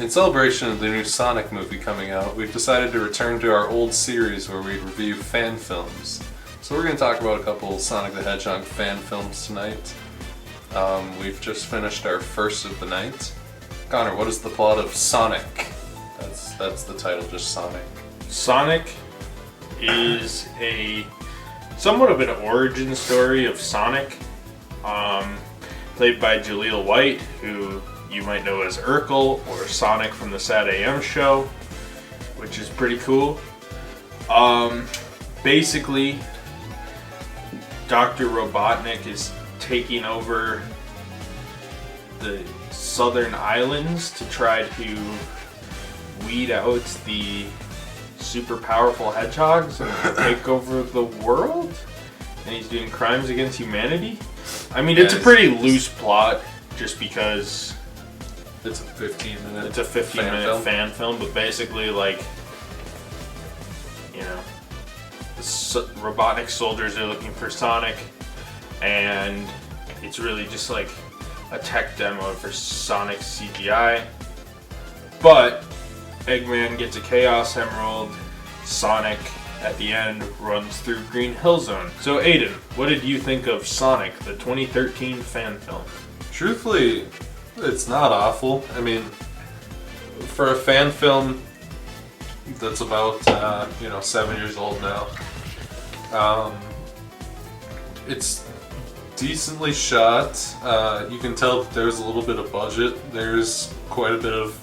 In celebration of the new Sonic movie coming out, we've decided to return to our old series where we review fan films. So we're going to talk about a couple Sonic the Hedgehog fan films tonight. We've just finished our first of the night. Connor, what is the plot of Sonic? That's the title, just Sonic. Sonic is somewhat of an origin story of Sonic, played by Jaleel White, who you might know as Urkel or Sonic from the Sad AM show, which is pretty cool. Basically, Dr. Robotnik is taking over the southern islands to try to weed out the super powerful hedgehogs and take over the world, and he's doing crimes against humanity. I mean, it's a pretty loose plot just because it's a 15-minute fan film, but basically, like, you know, the Robotnik soldiers are looking for Sonic, and it's really just like a tech demo for Sonic CGI. But Eggman gets a Chaos Emerald. Sonic, at the end, runs through Green Hill Zone. So, Aidan, what did you think of Sonic, the 2013 fan film? Truthfully, it's not awful. I mean, for a fan film that's about 7 years old now, it's decently shot. You can tell that there's a little bit of budget. There's quite a bit of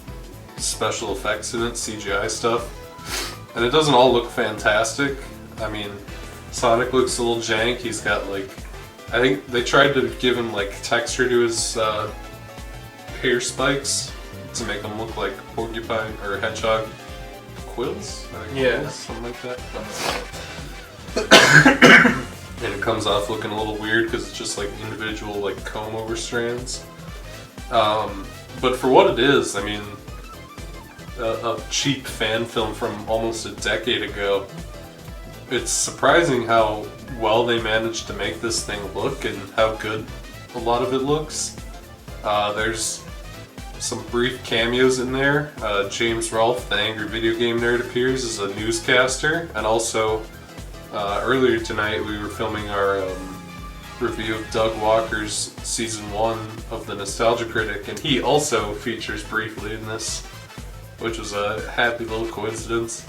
special effects in it, CGI stuff, and it doesn't all look fantastic. I mean, Sonic looks a little jank. He's got, like, I think they tried to give him, like, texture to his hair spikes to make him look like porcupine or hedgehog quills. Yeah, something like that. And it comes off looking a little weird because it's just like individual, like, comb over strands. But for what it is, I mean, a cheap fan film from almost a decade ago, it's surprising how well they managed to make this thing look and how good a lot of it looks. There's some brief cameos in there. James Rolfe, the angry video game nerd, appears as a newscaster, and also earlier tonight we were filming our review of Doug Walker's Season 1 of The Nostalgia Critic, and he also features briefly in this, which was a happy little coincidence.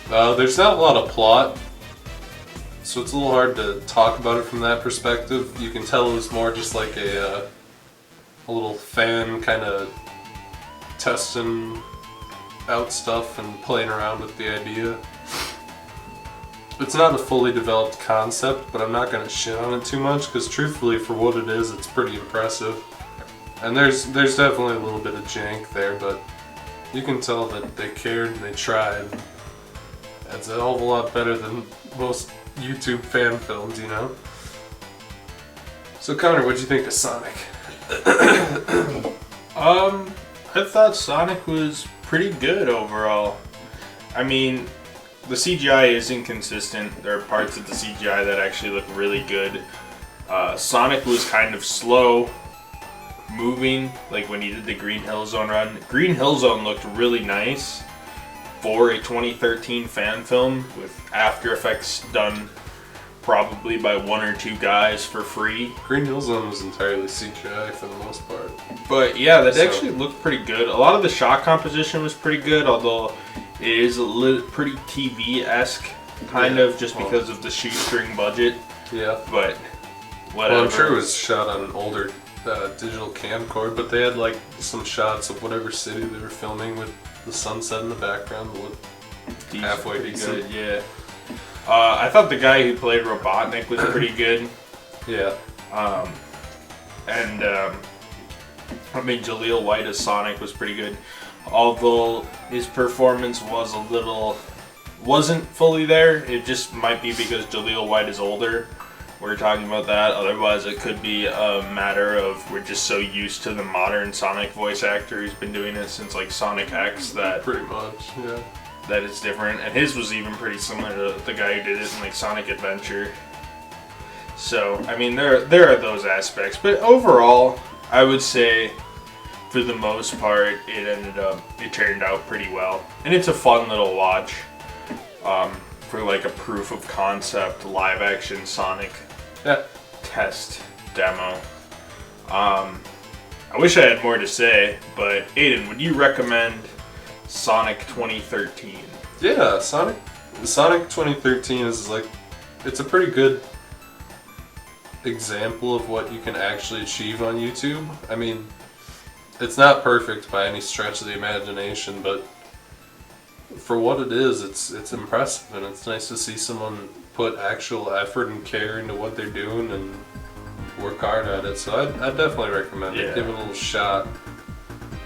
There's not a lot of plot, so it's a little hard to talk about it from that perspective. You can tell it was more just like a little fan kind of testing out stuff and playing around with the idea. It's not a fully developed concept, but I'm not going to shit on it too much, because truthfully, for what it is, it's pretty impressive. And there's definitely a little bit of jank there, but you can tell that they cared and they tried. It's a hell of a lot better than most YouTube fan films, you know? So Connor, what'd you think of Sonic? I thought Sonic was pretty good overall. I mean, the CGI is inconsistent. There are parts of the CGI that actually look really good. Sonic was kind of slow moving, like when he did the Green Hill Zone run. Green Hill Zone looked really nice for a 2013 fan film with After Effects done probably by one or two guys for free. Green Hill Zone was entirely CGI for the most part. But yeah, that actually looked pretty good. A lot of the shot composition was pretty good, although it is pretty TV-esque, kind of, just because of the shoestring budget. Yeah. But whatever. Well, I'm sure it was shot on an older digital camcorder, but they had, like, some shots of whatever city they were filming with the sunset in the background that looked halfway decent. Good, yeah. I thought the guy who played Robotnik was pretty good. Yeah. I mean, Jaleel White as Sonic was pretty good. Although his performance wasn't fully there. It just might be because Jaleel White is older. We're talking about that. Otherwise, it could be a matter of we're just so used to the modern Sonic voice actor who's been doing it since, like, Sonic X that pretty much, yeah. That it's different. And his was even pretty similar to the guy who did it in, like, Sonic Adventure. So, I mean, there are those aspects. But overall, I would say for the most part, it turned out pretty well. And it's a fun little watch for like a proof of concept live action Sonic test demo. I wish I had more to say, but Aidan, would you recommend Sonic 2013? Yeah, Sonic 2013 is like, it's a pretty good example of what you can actually achieve on YouTube. I mean, it's not perfect by any stretch of the imagination, but for what it is, it's impressive, and it's nice to see someone put actual effort and care into what they're doing and work hard at it. So I'd definitely recommend it. Give it a little shot.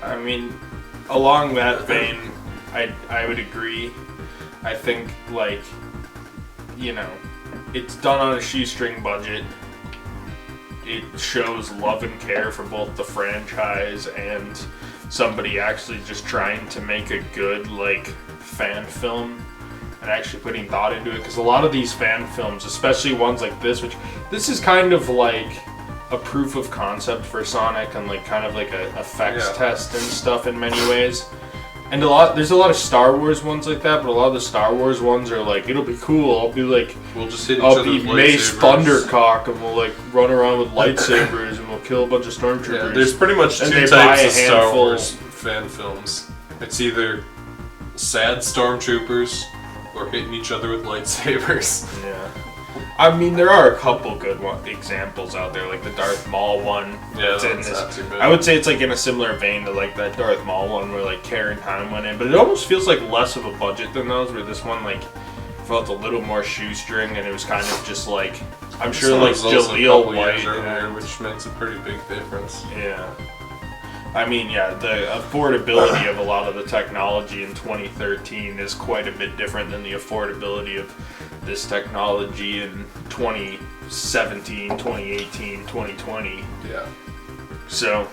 I mean, along that vein, I would agree. I think, like, you know, it's done on a shoestring budget. It shows love and care for both the franchise and somebody actually just trying to make a good, like, fan film and actually putting thought into it. Because a lot of these fan films, especially ones like this, which this is kind of like a proof of concept for Sonic and like kind of like a effects test and stuff in many ways. And there's a lot of Star Wars ones like that, but a lot of the Star Wars ones are like, it'll be cool. I'll be like, we'll just hit each I'll other be with Mace lightsabers. Thundercock, and we'll like run around with lightsabers, and we'll kill a bunch of stormtroopers. Yeah, there's pretty much And two they buy types a of Star handful. Wars fan films. It's either sad stormtroopers or hitting each other with lightsabers. Yeah. I mean, there are a couple good examples out there, like the Darth Maul one. Yeah, It's that's not too bad. I would say it's like in a similar vein to like that Darth Maul one where like care and time went in, but it almost feels like less of a budget than those. Where this one like felt a little more shoestring, and it was kind of just like I'm This sure one like was also a Jaleel couple years White. earlier, which makes a pretty big difference. Yeah. I mean, yeah, the affordability of a lot of the technology in 2013 is quite a bit different than the affordability of this technology in 2017, 2018, 2020. Yeah. So,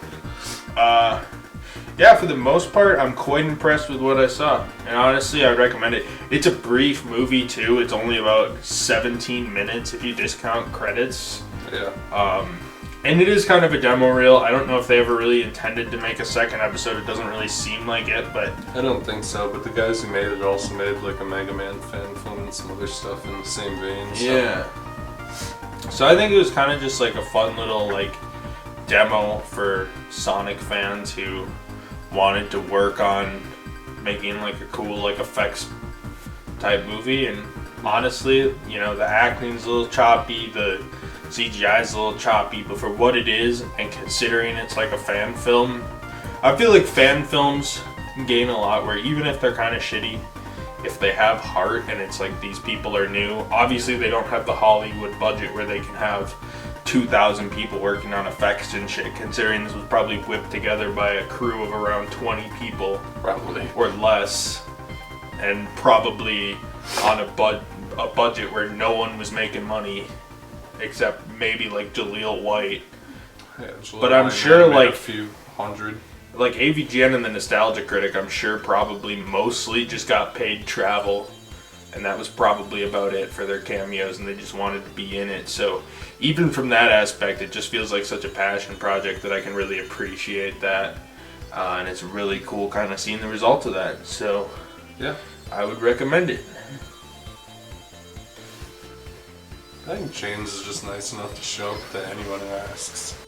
yeah, for the most part, I'm quite impressed with what I saw. And honestly, I'd recommend it. It's a brief movie, too. It's only about 17 minutes if you discount credits. Yeah. And it is kind of a demo reel. I don't know if they ever really intended to make a second episode. It doesn't really seem like it, but I don't think so, but the guys who made it also made like a Mega Man fan film and some other stuff in the same vein. So. yeah. So I think it was kind of just like a fun little like demo for Sonic fans who wanted to work on making like a cool like effects type movie. And honestly, you know, the acting's a little choppy, the CGI is a little choppy, but for what it is, and considering it's like a fan film, I feel like fan films gain a lot where even if they're kind of shitty, if they have heart and it's like these people are new, obviously they don't have the Hollywood budget where they can have 2,000 people working on effects and shit, considering this was probably whipped together by a crew of around 20 people. Probably. Or less, and probably on a budget where no one was making money. Except maybe like Jaleel White. Yeah, But I'm sure like a few hundred. Like AVGN and the Nostalgia Critic, I'm sure probably mostly just got paid travel, and that was probably about it for their cameos, and they just wanted to be in it. So even from that aspect, it just feels like such a passion project that I can really appreciate that, and it's really cool kind of seeing the result of that. So yeah, I would recommend it. I think James is just nice enough to show up to anyone who asks.